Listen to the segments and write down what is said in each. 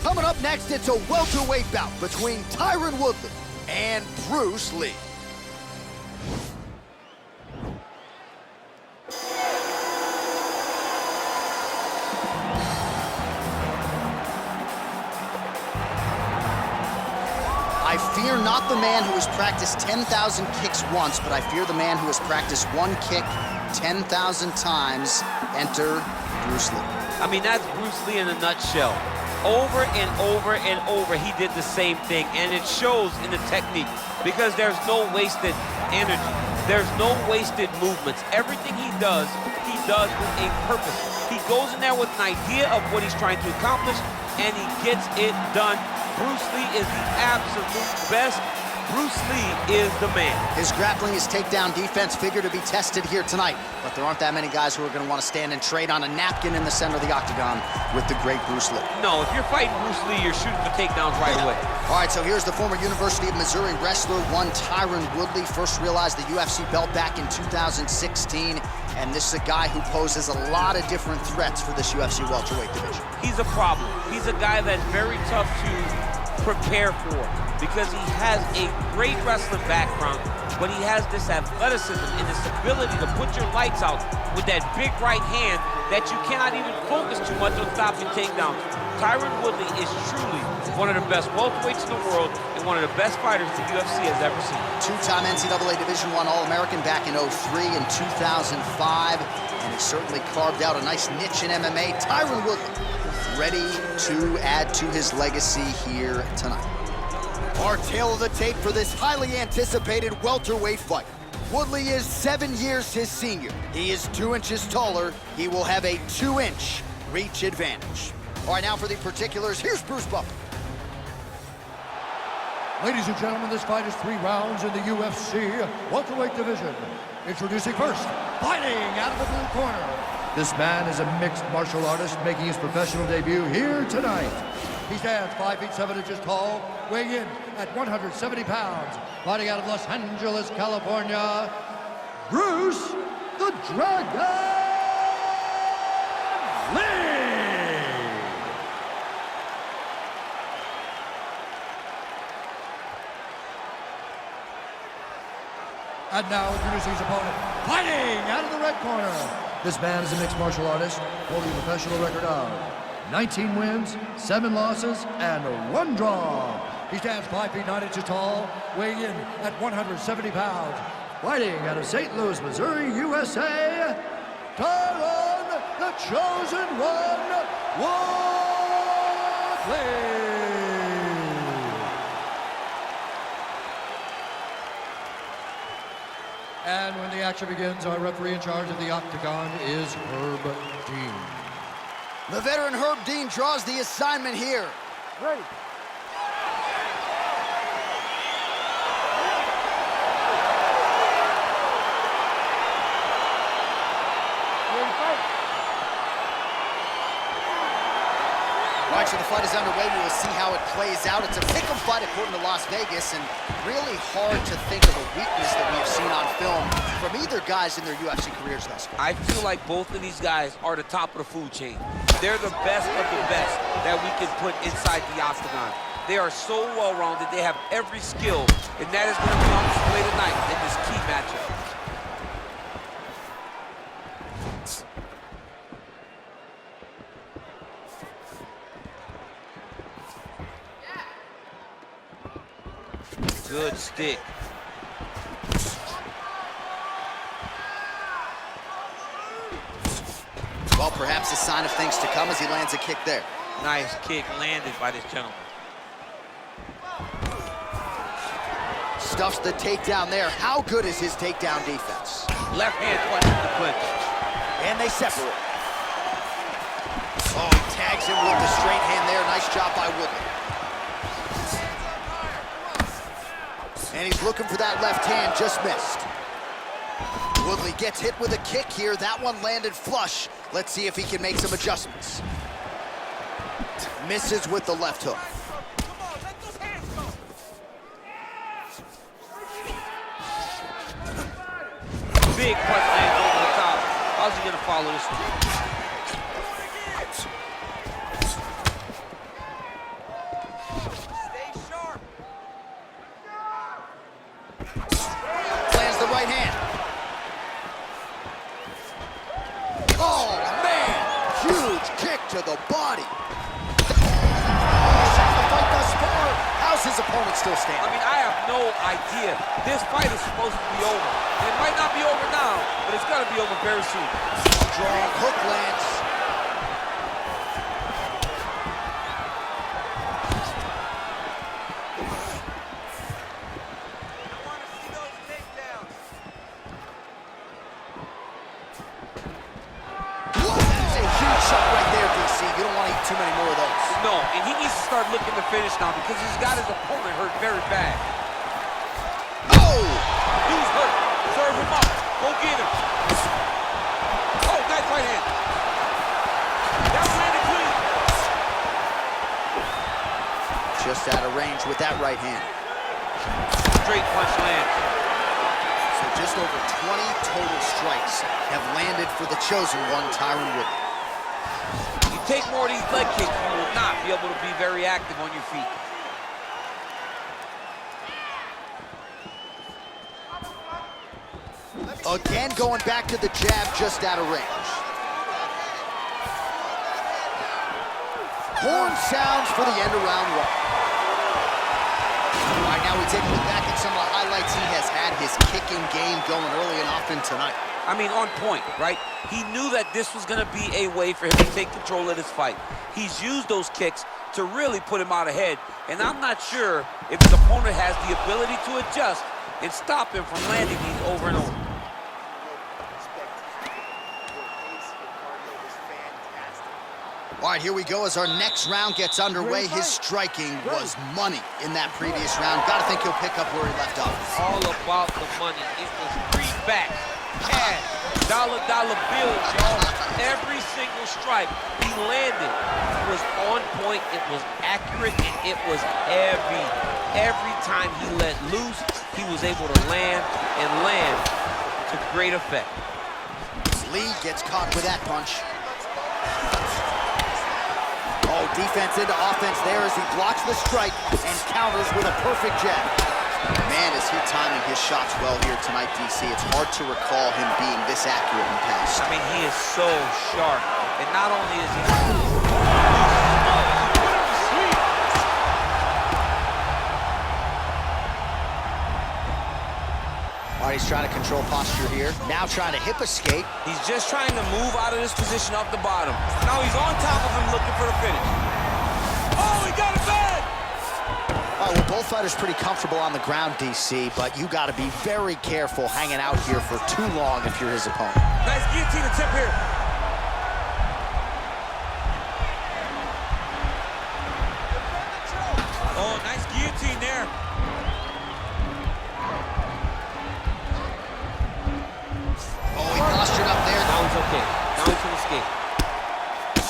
Coming up next, it's a welterweight bout between Tyron Woodley and Bruce Lee. I fear not the man who has practiced 10,000 kicks once, but I fear the man who has practiced one kick 10,000 times. Enter Bruce Lee. I mean, that's Bruce Lee in a nutshell. Over and over and over, he did the same thing, and it shows in the technique because there's no wasted energy. There's no wasted movements. Everything he does with a purpose. He goes in there with an idea of what he's trying to accomplish, and he gets it done. Bruce Lee is the absolute best. Bruce Lee is the man. His grappling, his takedown defense figure to be tested here tonight, but there aren't that many guys who are going to want to stand and trade on a napkin in the center of the octagon with the great Bruce Lee. No, if you're fighting Bruce Lee, you're shooting for takedowns right away. All right, so here's the former University of Missouri wrestler, one Tyron Woodley, first realized the UFC belt back in 2016, and this is a guy who poses a lot of different threats for this UFC welterweight division. He's a problem. He's a guy that's very tough to prepare for because he has a great wrestling background, but he has this athleticism and this ability to put your lights out with that big right hand that you cannot even focus too much on stopping takedowns. Tyron Woodley is truly one of the best welterweights in the world and one of the best fighters the UFC has ever seen. Two-time NCAA Division I All-American back in 03 and 2005, and he certainly carved out a nice niche in MMA. Tyron Woodley ready to add to his legacy here tonight. Our tale of the tape for this highly anticipated welterweight fight. Woodley is 7 years his senior. He is 2 inches taller. He will have a 2-inch reach advantage. All right, now for the particulars, here's Bruce Buffer. Ladies and gentlemen, this fight is 3 rounds in the UFC welterweight division. Introducing first, fighting out of the blue corner. This man is a mixed martial artist making his professional debut here tonight. He stands 5 feet 7 inches tall, weighing in at 170 pounds. Fighting out of Los Angeles, California, Bruce the Dragon Lee! And now introducing his opponent, fighting out of the red corner. This man is a mixed martial artist, holding a professional record of 19 wins, 7 losses, and 1 draw. He stands 5 feet 9 inches tall, weighing in at 170 pounds. Fighting out of St. Louis, Missouri, USA, Tyron, the Chosen One, Woodley. And when the action begins, our referee in charge of the octagon is Herb Dean. The veteran Herb Dean draws the assignment here. Ready. All right, so the fight is underway. We will see how it plays out. It's a pick'em fight according to Las Vegas, and really hard to think of a weakness that we have seen on film from either guys in their UFC careers thus far. I feel like both of these guys are the top of the food chain. They're the best of the best that we can put inside the octagon. They are so well-rounded. They have every skill, and that is going to be on display tonight in this key matchup. Good stick. Well, perhaps a sign of things to come as he lands a kick there. Nice kick landed by this gentleman. Stuffs the takedown there. How good is his takedown defense? Left hand punch to the clinch. And they separate. Oh, he tags him with the straight hand there. Nice job by Woodley. And he's looking for that left hand, just missed. Woodley gets hit with a kick here. That one landed flush. Let's see if he can make some adjustments. Misses with the left hook. Big punch lands over the top. How's he gonna follow this one? to the body. Checks the fight thus far. How's his opponent still standing? I mean, I have no idea. This fight is supposed to be over. It might not be over now, but it's gonna be over very soon. Strong hook lands. You don't want to eat too many more of those. No, and he needs to start looking to finish now because he's got his opponent hurt very bad. Oh! He's hurt. Serve him up. Go get him. Oh, nice right hand. That landed clean. Just out of range with that right hand. Straight punch lands. So just over 20 total strikes have landed for the chosen one, Tyron Woodley. Take more of these leg kicks, you will not be able to be very active on your feet. Again, going back to the jab just out of range. Horn sounds for the end of round one. All right, now we take a look back at some of the highlights. He has had his kicking game going early and often tonight. I mean, on point, right? He knew that this was gonna be a way for him to take control of this fight. He's used those kicks to really put him out ahead, and I'm not sure if his opponent has the ability to adjust and stop him from landing these over and over. All right, here we go as our next round gets underway. His striking was money in that previous round. Gotta think he'll pick up where he left off. All about the money. It was greenback, cash, dollar bills, y'all. Every single strike he landed was on point, it was accurate, and it was heavy. Every time he let loose, he was able to land to great effect. Lee gets caught with that punch. Oh, defense into offense there as he blocks the strike and counters with a perfect jab. Man, is he timing his shots well here tonight, DC. It's hard to recall him being this accurate in the past. I mean, he is so sharp. And not only is he... All right, he's trying to control posture here. Now trying to hip escape. He's just trying to move out of this position off the bottom. Now he's on top of him looking for the finish. Oh, he got it bad! All right, well, both fighters pretty comfortable on the ground, DC, but you got to be very careful hanging out here for too long if you're his opponent. Nice guillotine attempt here. Oh, nice guillotine there. Oh, he postured up there. Now he's okay. Now he can escape.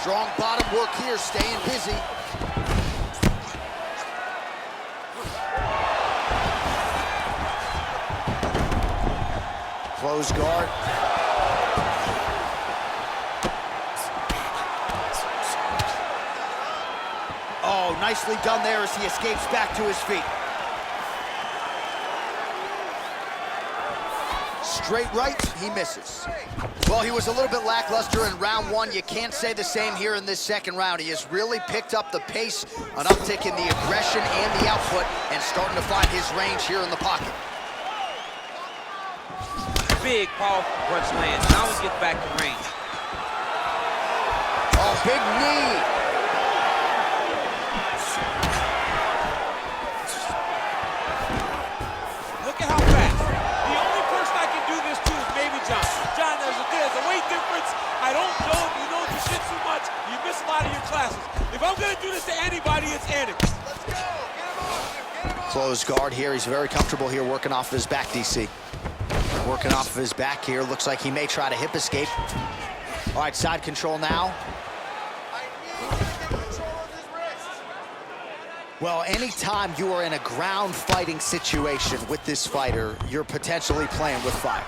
Strong bottom work here, staying busy. Close guard. Oh, nicely done there as he escapes back to his feet. Straight right, he misses. Well, he was a little bit lackluster in round one. You can't say the same here in this second round. He has really picked up the pace, an uptick in the aggression and the output, and starting to find his range here in the pocket. Big, powerful punch lands. Now he gets back to range. Oh, big knee. Look at how fast. The only person I can do this to is maybe John. John, there's a weight difference. I don't know if you know jiu-jitsu much. You miss a lot of your classes. If I'm going to do this to anybody, it's Andy. Let's go. Get him off him. Get him off. Close guard here. He's very comfortable here working off of his back, DC. Working off of his back here. Looks like he may try to hip escape. All right, side control now. Well, anytime you are in a ground fighting situation with this fighter, you're potentially playing with fire.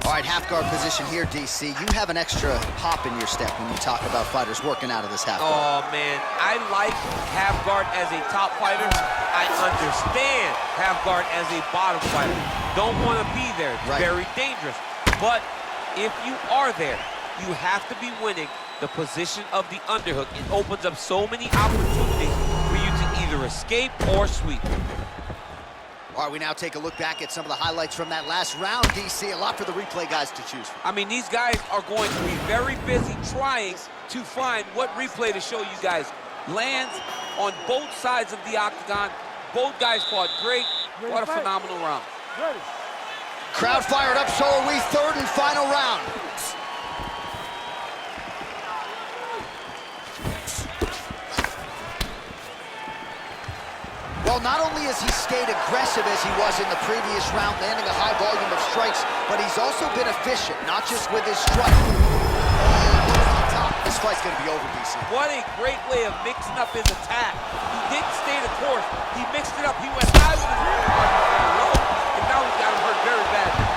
All right, half guard position here, DC. You have an extra hop in your step when you talk about fighters working out of this half guard. Oh, man. I like half guard as a top fighter. I understand half guard as a bottom fighter. Don't want to be there. It's very dangerous. But if you are there, you have to be winning the position of the underhook. It opens up so many opportunities for you to either escape or sweep. All right, we now take a look back at some of the highlights from that last round, DC. A lot for the replay guys to choose from. I mean, these guys are going to be very busy trying to find what replay to show you guys. Lands on both sides of the octagon. Both guys fought great. What a phenomenal round. Crowd fired up, so are we. Third and final round. Well, not only has he stayed aggressive as he was in the previous round, landing a high volume of strikes, but he's also been efficient, not just with his strike. This fight's going to be over, DC. What a great way of mixing up his attack. He didn't stay the course. He mixed it up. He went high with his low, and now he's got him hurt very badly.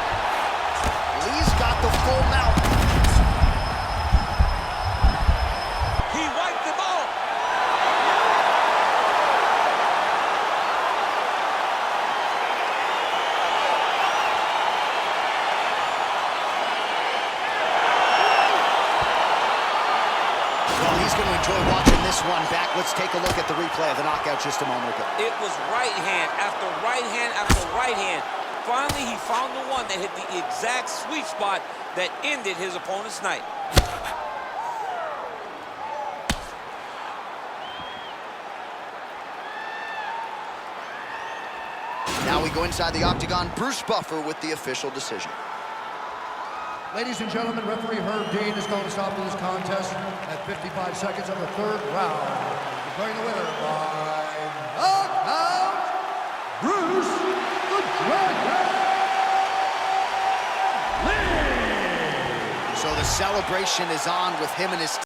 Lee's got the full mount. He wiped them all. He's going to enjoy watching this one back. Let's take a look at the replay of the knockout just a moment ago. It was right hand after right hand after right hand. Finally, he found the one that hit the exact sweet spot that ended his opponent's night. Now we go inside the octagon. Bruce Buffer with the official decision. Ladies and gentlemen, referee Herb Dean is going to stop this contest at 55 seconds of the third round. Declaring the winner by knockout, Bruce the Dragon Lee. So the celebration is on with him and his